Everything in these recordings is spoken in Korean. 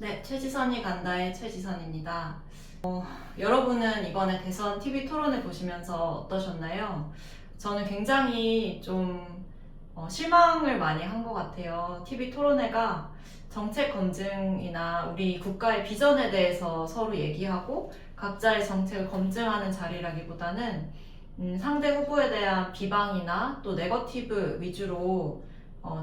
네, 최지선이 간다의 최지선입니다. 여러분은 이번에 대선 TV 토론회 보시면서 어떠셨나요? 저는 굉장히 좀 실망을 많이 한 것 같아요. TV 토론회가 정책 검증이나 우리 국가의 비전에 대해서 서로 얘기하고 각자의 정책을 검증하는 자리라기보다는 상대 후보에 대한 비방이나 또 네거티브 위주로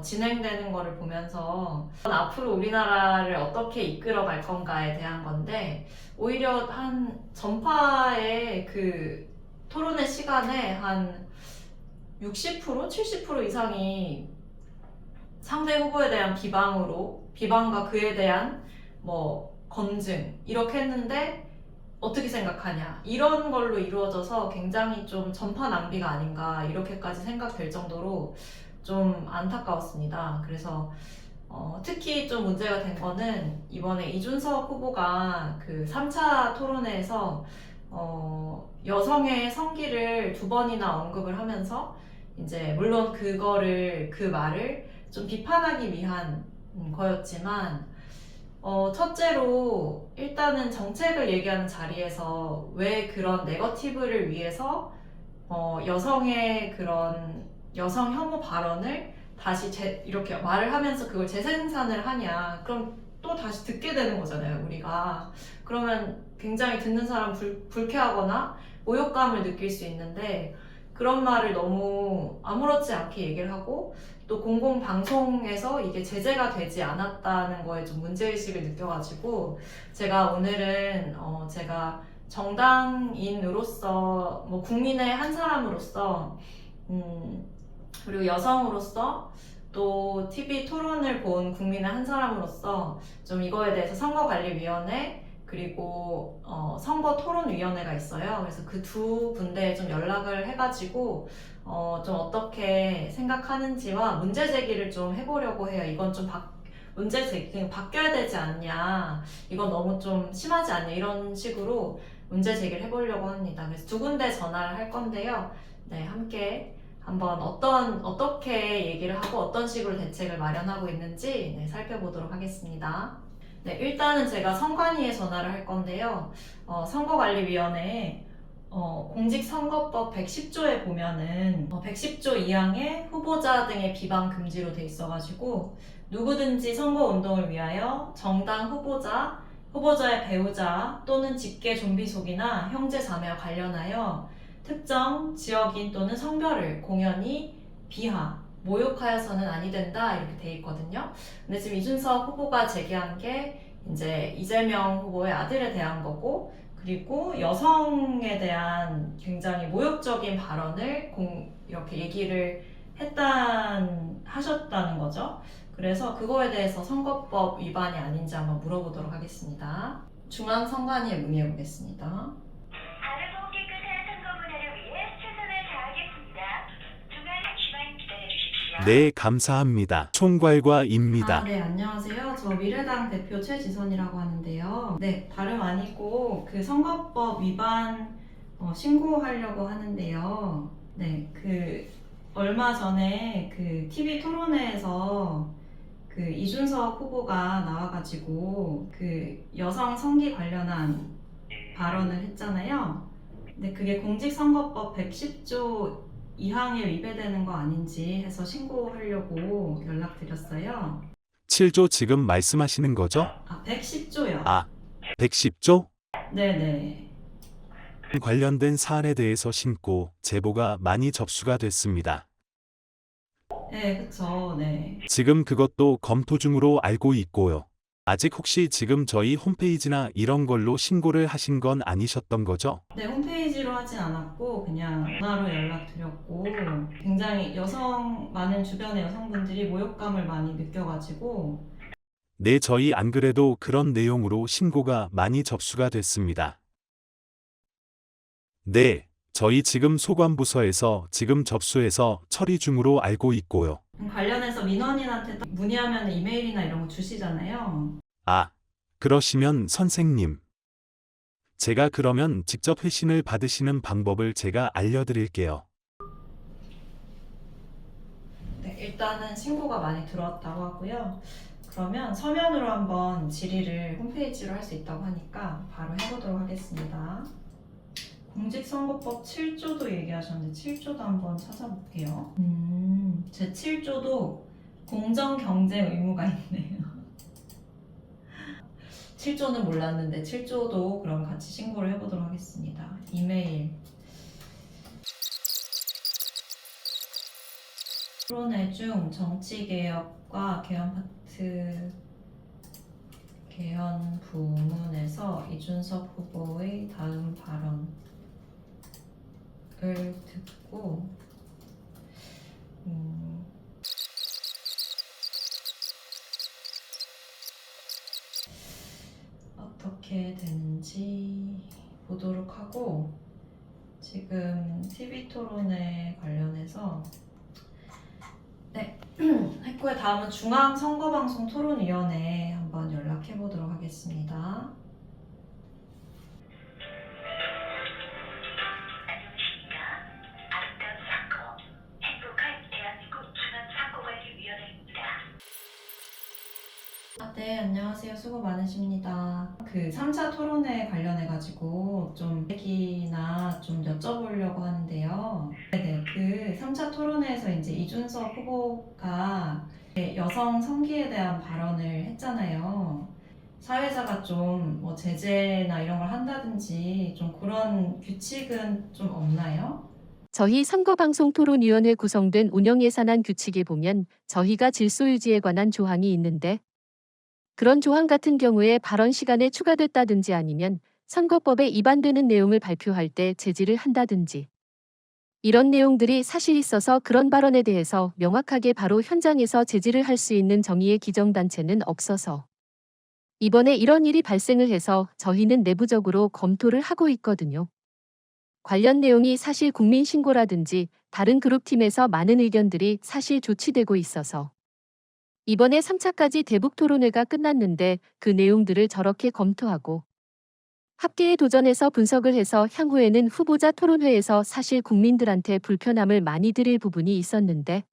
진행되는 거를 보면서 앞으로 우리나라를 어떻게 이끌어 갈 건가에 대한 건데, 오히려 한 전파의 그 토론회 시간에 한 60%, 70% 이상이 상대 후보에 대한 비방과 그에 대한 검증 이렇게 했는데, 어떻게 생각하냐 이런 걸로 이루어져서 굉장히 좀 전파 낭비가 아닌가 이렇게까지 생각될 정도로 좀 안타까웠습니다. 그래서 특히 좀 문제가 된 거는 이번에 이준석 후보가 그 3차 토론회에서 여성의 성기를 두 번이나 언급을 하면서, 이제 물론 그 말을 좀 비판하기 위한 거였지만, 첫째로 일단은 정책을 얘기하는 자리에서 왜 그런 네거티브를 위해서 여성의 그런 여성 혐오 발언을 다시 이렇게 말을 하면서 그걸 재생산을 하냐. 그럼 또 다시 듣게 되는 거잖아요, 우리가. 그러면 굉장히 듣는 사람 불쾌하거나 모욕감을 느낄 수 있는데, 그런 말을 너무 아무렇지 않게 얘기를 하고, 또 공공방송에서 이게 제재가 되지 않았다는 거에 좀 문제의식을 느껴가지고, 제가 오늘은 제가 정당인으로서, 국민의 한 사람으로서, 그리고 여성으로서, 또 TV 토론을 본 국민의 한 사람으로서 좀 이거에 대해서 선거관리위원회, 그리고 선거토론위원회가 있어요. 그래서 그 두 군데에 좀 연락을 해가지고 좀 어떻게 생각하는지와 문제 제기를 좀 해보려고 해요. 이건 좀 문제 제기 바뀌어야 되지 않냐, 이건 너무 좀 심하지 않냐, 이런 식으로 문제 제기를 해보려고 합니다. 그래서 두 군데 전화를 할 건데요. 네, 함께 한번 어떻게 얘기를 하고 어떤 식으로 대책을 마련하고 있는지 살펴보도록 하겠습니다. 네, 일단은 제가 선관위에 전화를 할 건데요. 선거관리위원회에 공직선거법 110조에 보면은 110조 2항에 후보자 등의 비방 금지로 돼 있어가지고, 누구든지 선거운동을 위하여 정당 후보자의 배우자 또는 직계 좀비속이나 형제 자매와 관련하여 특정 지역인 또는 성별을 공연히 비하, 모욕하여서는 아니 된다, 이렇게 돼 있거든요. 근데 지금 이준석 후보가 제기한 게 이제 이재명 후보의 아들에 대한 거고, 그리고 여성에 대한 굉장히 모욕적인 발언을 이렇게 얘기를 하셨다는 거죠. 그래서 그거에 대해서 선거법 위반이 아닌지 한번 물어보도록 하겠습니다. 중앙선관위에 문의해 보겠습니다. 네, 감사합니다. 총괄과입니다. 네, 안녕하세요. 저 미래당 대표 최지선이라고 하는데요. 네, 다름 아니고 그 선거법 위반 신고하려고 하는데요. 네, 얼마 전에 그 TV 토론회에서 그 이준석 후보가 나와가지고 그 여성 성기 관련한 발언을 했잖아요. 근데 그게 공직선거법 110조 2항에 위배되는 거 아닌지 해서 신고하려고 연락드렸어요. 7조 지금 말씀하시는 거죠? 110조요. 110조? 네네. 관련된 사안에 대해서 신고, 제보가 많이 접수가 됐습니다. 네, 그쵸. 네. 지금 그것도 검토 중으로 알고 있고요. 아직 혹시 지금 저희 홈페이지나 이런 걸로 신고를 하신 건 아니셨던 거죠? 네, 홈페이지로 하진 않았고 그냥 전화로 연락드렸고, 굉장히 많은 주변의 여성분들이 모욕감을 많이 느껴가지고. 네, 저희 안 그래도 그런 내용으로 신고가 많이 접수가 됐습니다. 네, 저희 지금 소관부서에서 지금 접수해서 처리 중으로 알고 있고요. 관련해서 민원인한테 문의하면 이메일이나 이런 거 주시잖아요. 그러시면 선생님, 제가 그러면 직접 회신을 받으시는 방법을 제가 알려드릴게요. 네, 일단은 신고가 많이 들어왔다고 하고요. 그러면 서면으로 한번 질의를 홈페이지로 할 수 있다고 하니까 바로 해보도록 하겠습니다. 공직선거법 7조도 얘기하셨는데 7조도 한번 찾아볼게요. 제 7조도 공정경쟁 의무가 있네요. 7조는 몰랐는데 7조도 그럼 같이 신고를 해보도록 하겠습니다. 이메일 토론회 중 정치개혁과 개헌 부문에서 이준석 후보의 다음 발언을 듣고 어떻게 되는지 보도록 하고, 지금 TV 토론회 관련해서 했고요. 다음은 중앙선거방송토론위원회 한번 연락해 보도록 하겠습니다. 안녕하십니까. 아름다운 선거, 행복한 대한민국 중앙선거관리위원회입니다. 네, 안녕하세요. 수고 많으십니다. 그 3차 토론회 관련해가지고 좀 얘기나 좀 여쭤보려고 하는데요. 네네, 그 3차 토론회에서 이제 이준석 후보가 여성 성기에 대한 발언을 했잖아요. 사회자가 좀 뭐 제재나 이런 걸 한다든지 좀 그런 규칙은 좀 없나요? 저희 선거방송토론위원회 구성된 운영예산안 규칙에 보면 저희가 질서유지에 관한 조항이 있는데, 그런 조항 같은 경우에 발언 시간에 추가됐다든지 아니면 선거법에 위반되는 내용을 발표할 때 제지를 한다든지, 이런 내용들이 사실 있어서 그런 발언에 대해서 명확하게 바로 현장에서 제지를 할 수 있는 정의의 기정단체는 없어서 이번에 이런 일이 발생을 해서 저희는 내부적으로 검토를 하고 있거든요. 관련 내용이 사실 국민신고라든지 다른 그룹팀에서 많은 의견들이 사실 조치되고 있어서 이번에 3차까지 대북토론회가 끝났는데 그 내용들을 저렇게 검토하고 합계에 도전해서 분석을 해서 향후에는 후보자 토론회에서 사실 국민들한테 불편함을 많이 드릴 부분이 있었는데,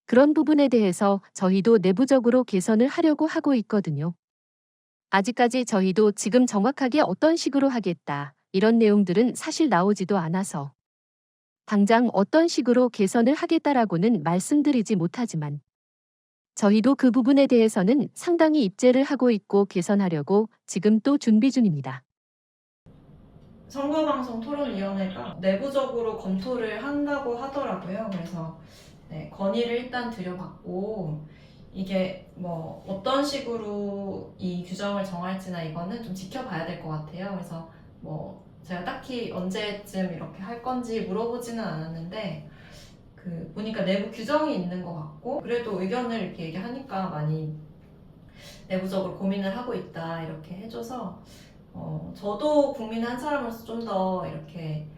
그런 부분에 대해서 저희도 내부적으로 개선을 하려고 하고 있거든요. 아직까지 저희도 지금 정확하게 어떤 식으로 하겠다, 이런 내용들은 사실 나오지도 않아서 당장 어떤 식으로 개선을 하겠다라고는 말씀드리지 못하지만 저희도 그 부분에 대해서는 상당히 입제를 하고 있고 개선하려고 지금 또 준비 중입니다. 선거방송토론위원회가 내부적으로 검토를 한다고 하더라고요. 그래서 건의를 일단 드려봤고, 이게 뭐 어떤 식으로 이 규정을 정할지나 이거는 좀 지켜봐야 될 것 같아요. 그래서 뭐 제가 딱히 언제쯤 이렇게 할 건지 물어보지는 않았는데, 그 보니까 내부 규정이 있는 것 같고, 그래도 의견을 이렇게 얘기하니까 많이 내부적으로 고민을 하고 있다 이렇게 해줘서 저도 국민 한 사람으로서 좀 더 이렇게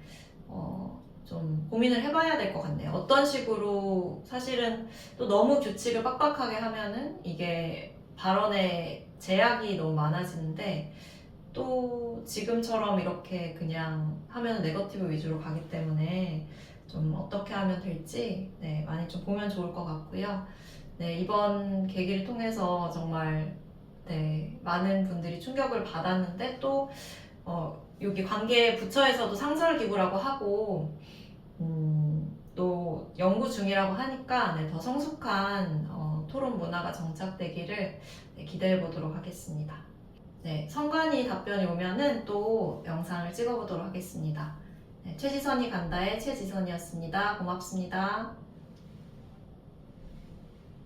좀 고민을 해봐야 될 것 같네요. 어떤 식으로, 사실은 또 너무 규칙을 빡빡하게 하면은 이게 발언에 제약이 너무 많아지는데, 또 지금처럼 이렇게 그냥 하면 네거티브 위주로 가기 때문에 좀 어떻게 하면 될지 많이 좀 보면 좋을 것 같고요. 이번 계기를 통해서 정말 많은 분들이 충격을 받았는데, 또 여기 관계 부처에서도 상설기구라고 하고 또 연구 중이라고 하니까 더 성숙한 토론 문화가 정착되기를 기대해 보도록 하겠습니다. 선관위 답변이 오면은 또 영상을 찍어보도록 하겠습니다. 최지선이 간다의 최지선이었습니다. 고맙습니다.